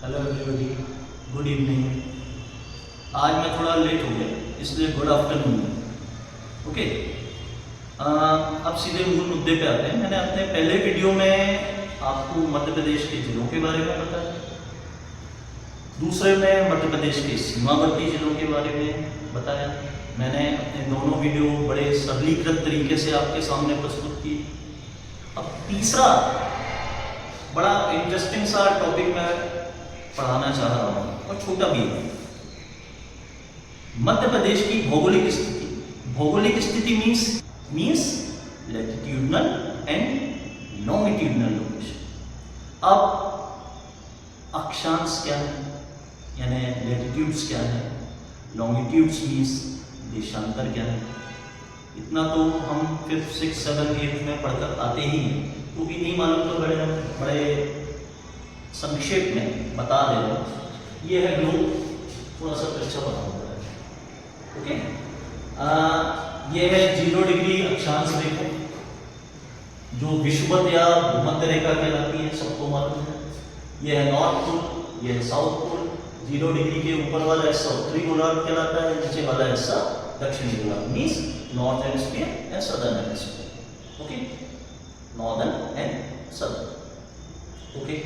Hello everybody, good evening. आज मैं थोड़ा लेट हो गया, इसलिए गुड आफ्टरनून। ओके, अब सीधे मूल मुद्दे पे आते हैं। मैंने अपने पहले वीडियो में आपको मध्य प्रदेश के जिलों के बारे में बताया, दूसरे में मध्य प्रदेश के सीमावर्ती जिलों के बारे में बताया। मैंने अपने दोनों वीडियो बड़े सरलीकृत तरीके से आपके सामने प्रस्तुत किए। अब तीसरा बड़ा इंटरेस्टिंग सा टॉपिक मैं पढ़ाना चाह रहा हूँ और छोटा भी है। मध्य प्रदेश की भौगोलिक स्थिति। भौगोलिक स्थिति means latitudinal and longitudinal location. अब अक्षांश क्या है, यानी लैटिट्यूड्स क्या है, लॉन्गिट्यूड्स मीन्स देशांतर क्या है। इतना तो हम 5th, 6th, 7th, 8th में पढ़कर आते ही हैं, तो भी नहीं मालूम तो बड़े संक्षेप में बता दे रहा हूँ। ये है ग्लोब, थोड़ा सा अच्छा बना हुआ है। ओके, ये है 0 डिग्री अक्षांश रेखा, जो विषुवत या भूमध्य रेखा कहलाती है, सबको मालूम है। ये है नॉर्थ पोल, ये है साउथ पोल। 0 डिग्री के ऊपर वाला हिस्सा उत्तरी गोलार्ध कहलाता है, नीचे वाला हिस्सा दक्षिणी गोलार्ध, means north hemisphere and southern hemisphere. Okay, northern and southern. Okay,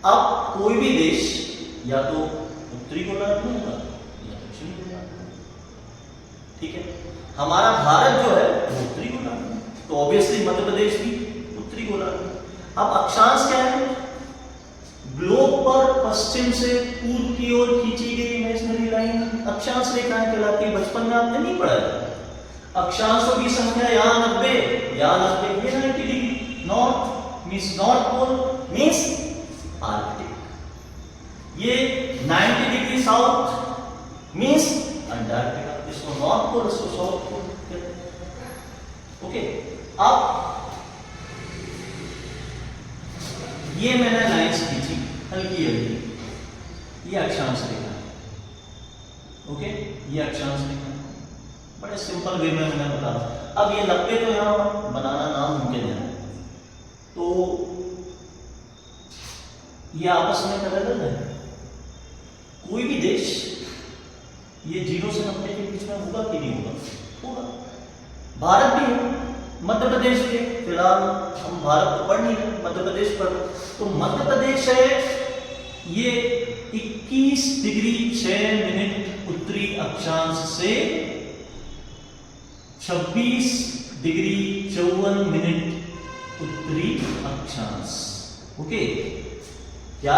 अब कोई भी देश या तो उत्तरी गोलार्ध में होगा या दक्षिणी गोलार्ध में। ठीक है, हमारा भारत जो है वो उत्तरी गोलार्ध में, तो ऑब्वियसली मध्य प्रदेश भी उत्तरी गोलार्ध में। अब अक्षांश क्या है? ग्लोब पर पश्चिम से पूर्व की ओर खींची गई इमेजिनरी लाइन अक्षांश रेखाएं कहलाती है। बचपन में आपने नहीं पढ़ा है। अक्षांशों की संख्या यहाँ 90, यहाँ 90, ये 90 degree. North means north pole means Arctic. ये 90 डिग्री साउथ मीन्स अंटार्कटिका। इसको नॉर्थ पोल, इसको साउथ पोल कहते हैं। ओके, अब ये मैंने लाइंस खींची हल्की हल्की, ये अक्षांश रेखा है। ओके, ये अक्षांश रेखा है, बड़े सिंपल वे में मैंने बताया। अब ये 90 तो यहां बनाना नामुमकिन है, तो ये आपस में पैरेलल है। कोई भी देश ये 0 से 90 के बीच में होगा कि नहीं होगा? होगा। भारत भी है, मध्य प्रदेश के, फिलहाल हम भारत को पढ़ नहीं रहे, मध्य प्रदेश पर। तो मध्य प्रदेश है ये 21 डिग्री 6 मिनट उत्तरी अक्षांश से 26 डिग्री 54 मिनट उत्तरी अक्षांश। ओके, या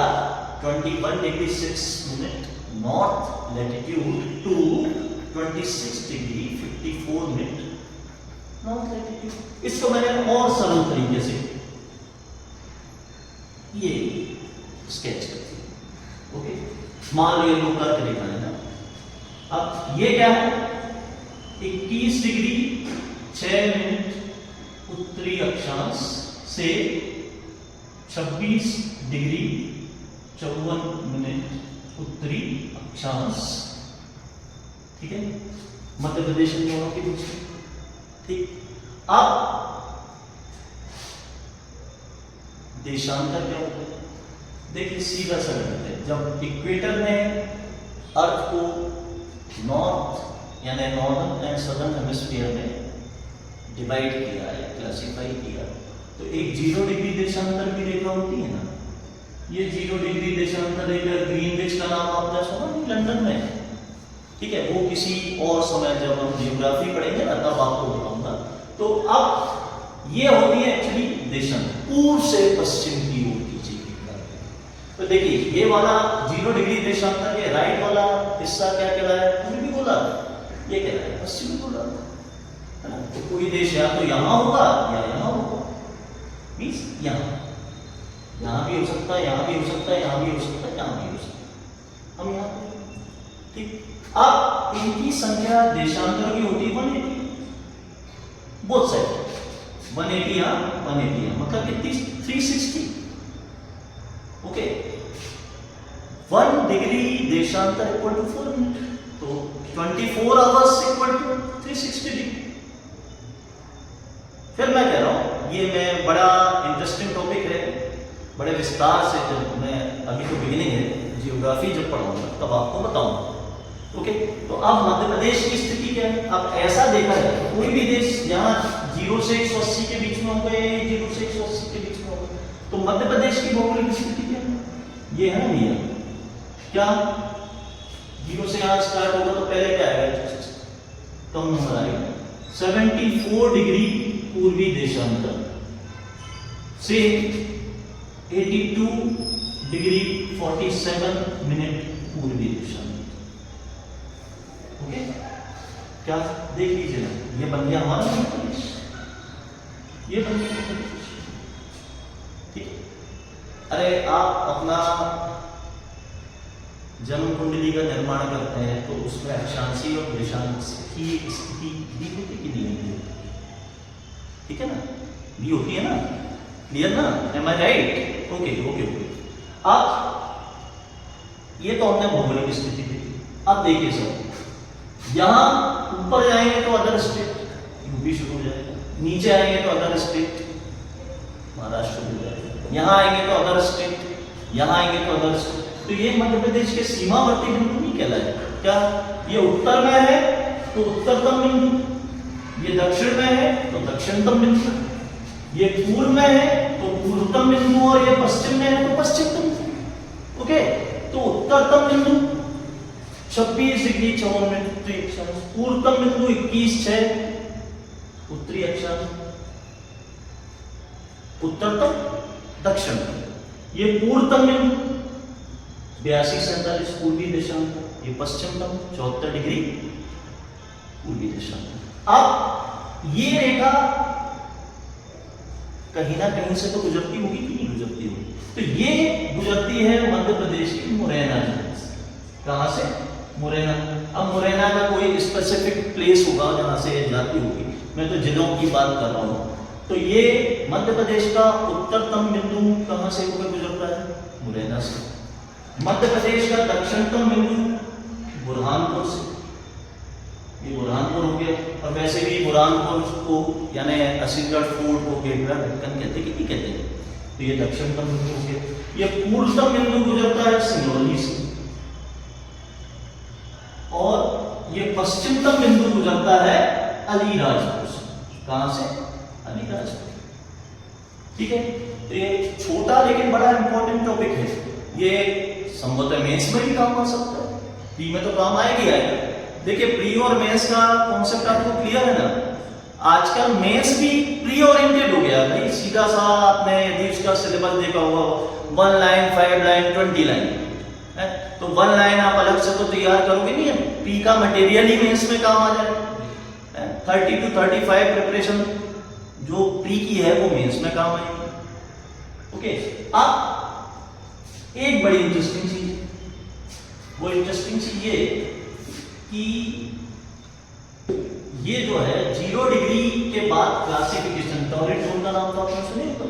21 degree 6 minute north latitude to 26 degree 54 minute north latitude. इसको मैंने और सरल तरीके से ये स्केच करती हूं। ओके, मान लो ये लोग कर्क रेखा है ना। अब ये क्या है? 21 डिग्री 6 मिनट उत्तरी अक्षांश से 26 डिग्री 54 मिनट उत्तरी अक्षांश। ठीक है, मध्य प्रदेश के दोनों के बीच में। ठीक, अब देशांतर क्या होता है? देखिए सीधा सा गणित है। जब इक्वेटर ने अर्थ को नॉर्थ यानी नॉर्दर्न एंड सदर्न हेमिस्फीयर में डिवाइड किया या क्लासिफाई किया, तो एक 0 डिग्री देशांतर की रेखा होती है ना। ये 0 डिग्री देशांतर रेखा ग्रीनविच का नाम आपने सुना नहीं, लंदन में। ठीक है, वो किसी और समय जब हम जियोग्राफी पढ़ेंगे ना तब आपको बताऊंगा। तो अब ये होती है एक्चुअली देशांतर, पूर्व से पश्चिम की ओर खींची गई। तो देखिए ये वाला 0 डिग्री देशांतर के राइट वाला हिस्सा क्या कहलाया? पूर्वी गोलार्ध। ये कहलाया पश्चिमी गोलार्ध, है ना। तो कोई देश या तो यहां होगा या यहां होगा, मींस यहां भी हो सकता है, यहां भी हो सकता है, यहां भी हो सकता है, यहां भी हो सकता है। हम यहां पे। ठीक, अब इनकी संख्या देशांतर की होती है 180 बोथ साइड। 180 यहां, 180 यहां, मतलब कितनी? 360। ओके, 1 डिग्री देशांतर इक्वल टू 4 मिनट, तो 24 आवर्स इक्वल टू 360 डिग्री। फिर मैं कह रहा हूं ये मैं बड़ा इंटरेस्टिंग टॉपिक है, बड़े विस्तार से जब मैं अभी तो बिगिनिंग है, जियोग्राफी जब पढ़ाऊंगा तब आपको बताऊंगा। ओके, तो अब मध्य प्रदेश की स्थिति क्या है? अब ऐसा देखा जाए तो कोई भी देश जहाँ 0 से 180 के बीच में होगा, 0 से 180 के बीच में होगा, तो मध्य प्रदेश की भौगोलिक स्थिति क्या है? ये है ना भैया, क्या 0 से यहाँ स्टार्ट होगा तो पहले क्या आएगा? कम नंबर आएगा 74 डिग्री पूर्वी देशांतर से 82 डिग्री 47 मिनट पूर्वी देशांतर। ओके, क्या देख लीजिए ना, ये बन गया हमारा मध्य प्रदेश, ये बन गया मध्य प्रदेश। ठीक है, अरे आप अपना जन्म कुंडली का निर्माण करते हैं तो उसमें अक्षांशीय और देशांश की स्थिति भी होती कि नहीं होती? ठीक है ना, भी होती है ना, क्लियर ना, एम आई राइट? Okay okay okay. अब ये तो हमने भौगोलिक स्थिति देखी। अब देखिए सर, यहां ऊपर जाएंगे तो अदर स्टेट, यूपी शुरू हो जाएगा, नीचे आएंगे तो अदर स्टेट, महाराष्ट्र हो जाएगा, यहां आएंगे तो अदर स्टेट, यहां आएंगे तो अदर स्टेट। तो ये मध्य प्रदेश के सीमावर्ती बिंदु नहीं कहलाए। क्या ये उत्तर में है तो उत्तरतम बिंदु, ये दक्षिण में है तो दक्षिणतम बिंदु, ये पूर्व में है तो पूर्वतम बिंदु, और ये पश्चिम में है तो पश्चिमतम बिंदु। ओके, तो उत्तरतम बिंदु 26 डिग्री 54 मिनट उत्तरी अक्षांश, पूर्वतम बिंदु 21.6 उत्तरी अक्षांश, उत्तरतम दक्षिण, ये पूर्वतम बिंदु 82-47 पूर्वी देशांतर, ये पश्चिमतम 74 डिग्री पूर्वी देशांतर। अब ये रेखा कहीं ना कहीं से तो गुजरती होगी कि नहीं गुजरती होगी? तो ये गुजरती है मध्य प्रदेश की मुरैना जिले से। कहां से? मुरैना। अब मुरैना का कोई स्पेसिफिक प्लेस होगा जहां से जाती होगी, मैं तो जिलों की बात कर रहा हूं। तो ये मध्य प्रदेश का उत्तरतम बिंदु कहां से होकर गुजरता है? मुरैना से। मध्य प्रदेश का दक्षिणतम बिंदु बुरहानपुर से, ये बुरहानपुर हो गया। और वैसे भी बुरहानपुर को यानी असीगढ़ फोर्ट को गेटवे ऑफ डेक्कन कहते कि नहीं कहते? तो ये दक्षिणतम बिंदु हो गया। ये पूर्वतम बिंदु गुजरता है सिंगरौली से, और ये पश्चिमतम बिंदु गुजरता है अलीराजपुर से। कहां से? अलीराजपुर। ठीक है, तो ये छोटा लेकिन बड़ा इंपॉर्टेंट टॉपिक है। ये संभवतः मेंस में भी काम आ सकता है, प्री में तो काम आएगी आएगा। देखिए, प्री और मेंस का कॉन्सेप्ट आपको क्लियर है ना? आजकल मेंस भी प्री ओरिएंटेड हो गया भाई, सीधा सा आपने यदि उसका सिलेबस देखा होगा 1 लाइन 5 लाइन 20 लाइन है, तो 1 लाइन आप अलग से तो तैयार करोगे नहीं है, प्री का मटेरियल ही मेंस में काम आ जाएगा। 30 to 35 प्रिपरेशन जो प्री की है वो मेंस में काम आएगी। ओके, अब एक बड़ी इंटरेस्टिंग चीज है, वो इंटरेस्टिंग चीज ये कि ये जो है 0 डिग्री के बाद क्लासिफिकेशन, टॉरेट जोन का नाम तो आपने सुने तो,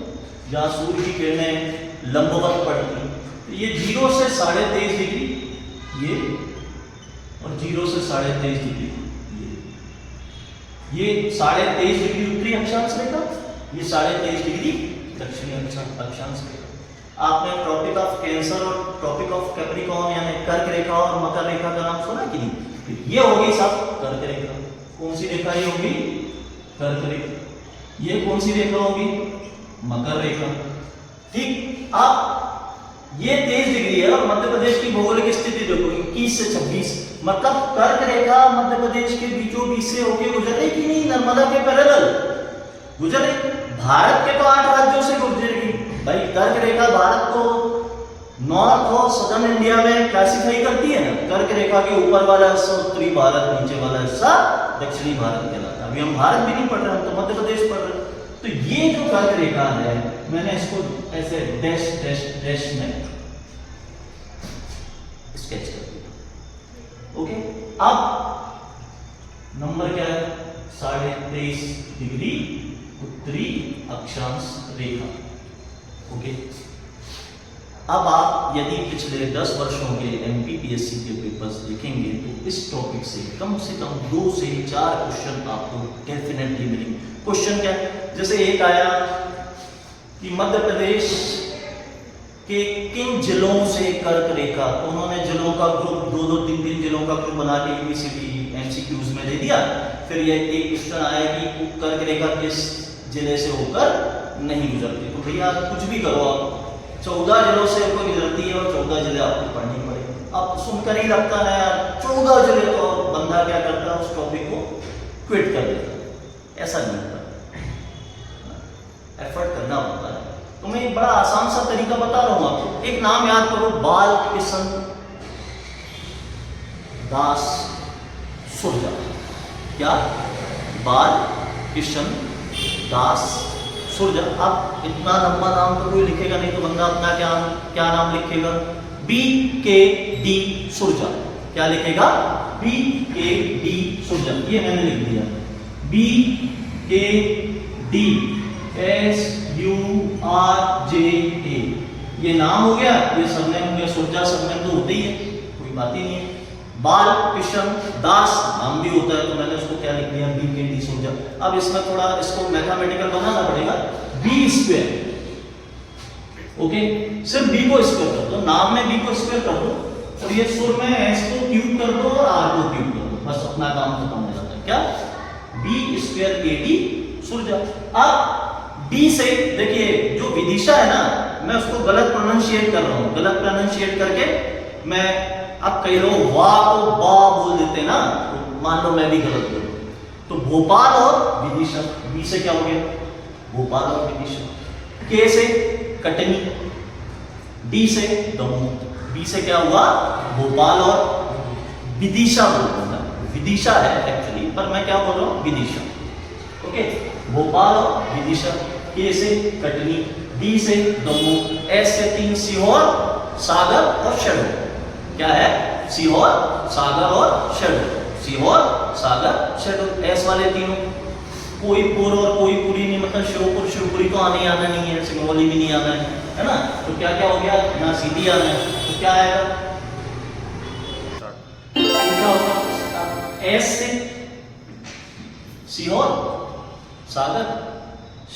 जहां सूर्य की किरणें लंबवत पड़ती हैं, तो ये 0 से 23.5 डिग्री ये, और 0 से 23.5 डिग्री ये 23.5 डिग्री उत्तरी अक्षांश रेखा, ये 23.5 डिग्री दक्षिणी अक्षांश रेखा। आपने ट्रॉपिक ऑफ कैंसर और ट्रॉपिक ऑफ कैप्रिकॉर्न यानी कर्क रेखा और मकर रेखा का नाम सुना कि नहीं? ये होगी सब कर्क रेखा। कौन सी रेखा ये होगी? कर्क रेखा। ये कौन सी रेखा होगी? मकर रेखा। ठीक, अब ये 23 डिग्री है और मध्य प्रदेश की भौगोलिक स्थिति देखो 21 से 26, मतलब कर्क रेखा मध्य प्रदेश के बीचों बीच से होके गुजरे कि नहीं? नर्मदा के पैरेलल गुजरे। भारत के तो 8 राज्यों से गुजरेगी भाई। कर्क रेखा भारत को नॉर्थ और सदर्न इंडिया में क्लासिफाई करती है ना। कर्क रेखा के ऊपर वाला हिस्सा उत्तरी भारत, नीचे वाला हिस्सा दक्षिणी भारत कहलाता है। अभी हम भारत भी नहीं पढ़ रहे, हम तो मध्य प्रदेश पढ़ रहे हैं। तो ये जो कर्क रेखा है, मैंने इसको ऐसे डैश डैश डैश में स्केच कर दिया। ओके, अब नंबर क्या है? 23.5 डिग्री उत्तरी अक्षांश रेखा। ओके, अब आप यदि पिछले 10 वर्षों के एमपीपीएससी के पेपर्स देखेंगे तो इस टॉपिक से कम 2 से 4 क्वेश्चन आपको डेफिनेटली मिलेंगे। क्वेश्चन क्या है? जैसे एक आया कि मध्य प्रदेश कि किन जिलों से कर्क रेखा, तो उन्होंने जिलों का ग्रुप 2-2, 3-3 जिलों का ग्रुप बना के यूनिवर्सिटी एमसीक्यूज में दे दिया। फिर ये एक क्वेश्चन आया कि कर्क रेखा किस जिले से होकर नहीं गुजरती। तो भैया कुछ भी करो आप, 14 जिलों से आपको गुजरती है और 14 जिले आपको पढ़ने पड़े। अब सुनकर ही लगता है यार 14 जिले, तो बंदा क्या करता है उस टॉपिक को क्विट कर देता है। ऐसा नहीं होता, एफर्ट करना पड़ता है। तो मैं एक बड़ा आसान सा तरीका बता रहा हूं आपको। एक नाम याद करो, बाल किशन दास सुरजा। क्या? बाल किशन दास सुरजा। अब इतना लंबा नाम तो कोई लिखेगा नहीं, तो बंदा अपना क्या नाम लिखेगा? BKD सुरजा। क्या लिखेगा? BKD सुरजा। ये मैंने लिख दिया, BKD SURJA। ये नाम हो गया, ये सरनेम हो गया। सुरजा सरनेम तो होते ही है, कोई बात ही नहीं है। बाल किशन दास नाम भी होता है, तो मैंने उसको क्या लिख दिया? BKD सुरजा। अब इसमें थोड़ा इसको मैथमेटिकल बनाना पड़ेगा। B स्क्वायर, ओके, सिर्फ B को स्क्वायर कर दो, नाम में B को स्क्वायर कर दो, और ये सुर में S को क्यूब कर दो और R को क्यूब कर दो, बस अपना काम खत्म हो जाता है। क्या? B square KD सुरजा। अब D से देखिए, जो विदिशा है ना, मैं उसको गलत प्रोनाउंशिएट कर रहा हूं। गलत प्रोनाउंशिएट करके मैं, अब कई लोग वाह को बा बोल देते हैं ना, तो मान लो मैं भी गलत बोल, तो भोपाल और विदिशा। B से क्या हो गया? भोपाल और विदिशा। K से कटनी, D से दमोह, B से क्या हुआ? भोपाल और विदिशा बोल रहा हूं। विदिशा है एक्चुअली, पर मैं क्या बोल रहा हूं? विदिशा। ओके, भोपाल और विदिशा। K से कटनी, D से दमोह, S से 3 सीहोर, सागर और शहडोल। क्या है? सीहोर, सागर और शहडोल। सीहोर, सागर, शहडोल। S वाले तीनों, कोई पुर और कोई पुरी नहीं, मतलब शिवपुर शिवपुरी तो आने आना नहीं है, सिंगरौली भी नहीं आना है ना। तो क्या क्या हो गया? ना सीधी आना है, तो क्या आएगा? क्या होगा? S से सीहोर, सागर,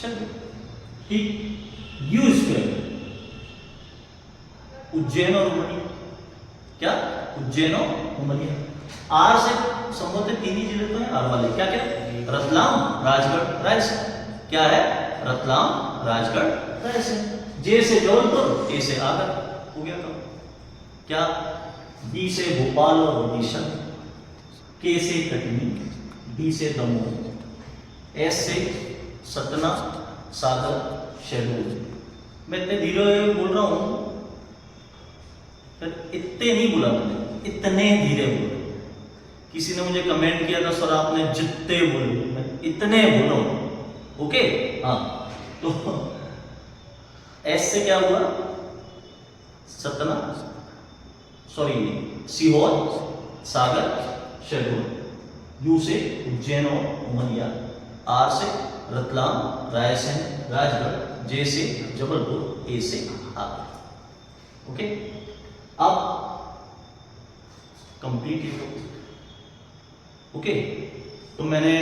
शहडोल। ठीक। U स्क्वायर उज्जैन और उमरिया। क्या? उज्जैन और उमरिया। R से संबंधित 3 ही जिले तो हैं, R वाले। क्या क्या? रतलाम, राजगढ़, रायसेन। क्या है? रतलाम, राजगढ़, रायसेन। J से जबलपुर, A से आगर। हो गया काम। क्या? B से भोपाल और विदिशा, K से कटनी, D से दमोह, S से सतना, सागर, शहडोल। मैं इतने धीरे बोल रहा हूं, इतने नहीं बोला मैंने, इतने धीरे बोल। किसी ने मुझे कमेंट किया था, सर आपने जितने बोले, मैं इतने बोल रहा हूं। ओके, हाँ। तो S से क्या हुआ? सतना, सॉरी, सीहोर, सागर, शहडोल। U से उज्जैन और उमरिया, R से रतलाम, रायसेन, राजगढ़, J से जबलपुर, A से आगर। ओके, अब कंप्लीट। ओके, तो मैंने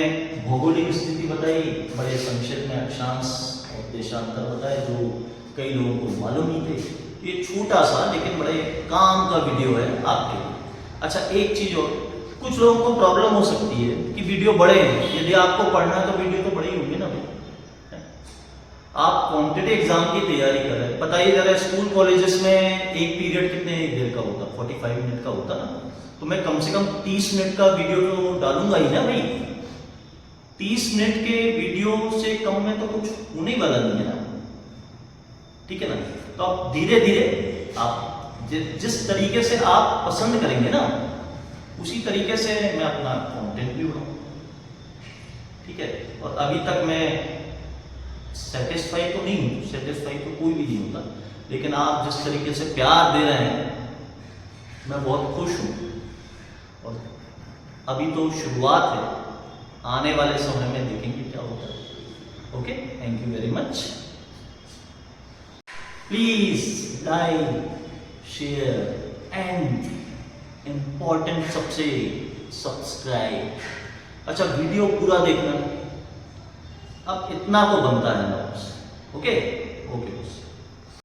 भौगोलिक स्थिति बताई, बड़े संक्षेप में अक्षांश और देशांतर बताए, जो कई लोगों को मालूम नहीं थे। ये छोटा सा लेकिन बड़े काम का वीडियो है आपके लिए। अच्छा, एक चीज और, कुछ लोगों को प्रॉब्लम हो सकती है कि वीडियो बड़े हैं। यदि आपको पढ़ना है तो वीडियो तो बड़े ही होंगे ना भाई। आप कॉम्पिटिटिव एग्जाम की तैयारी कर रहे हैं, बताइए जरा, स्कूल कॉलेजेस में एक पीरियड कितने देर का होता? 45 मिनट का होता ना। तो मैं कम से कम 30 मिनट का वीडियो तो डालूंगा ही ना भाई। 30 मिनट के वीडियो से कम में तो कुछ होने वाला नहीं है ना, ठीक है ना। तो आप धीरे धीरे, आप जिस तरीके से आप पसंद करेंगे ना, उसी तरीके से मैं अपना कंटेंट भी बनाऊं, ठीक है। और अभी तक मैं सेटिस्फाई तो नहीं हूं, सेटिस्फाई तो कोई भी नहीं होता, लेकिन आप जिस तरीके से प्यार दे रहे हैं, मैं बहुत खुश हूं। और अभी तो शुरुआत है, आने वाले समय में देखेंगे क्या होता है। Okay, thank you very much. Please like, share and important सबसे सब्सक्राइब। अच्छा, वीडियो पूरा देखना, अब इतना तो बनता है ना बस। ओके ओके बस।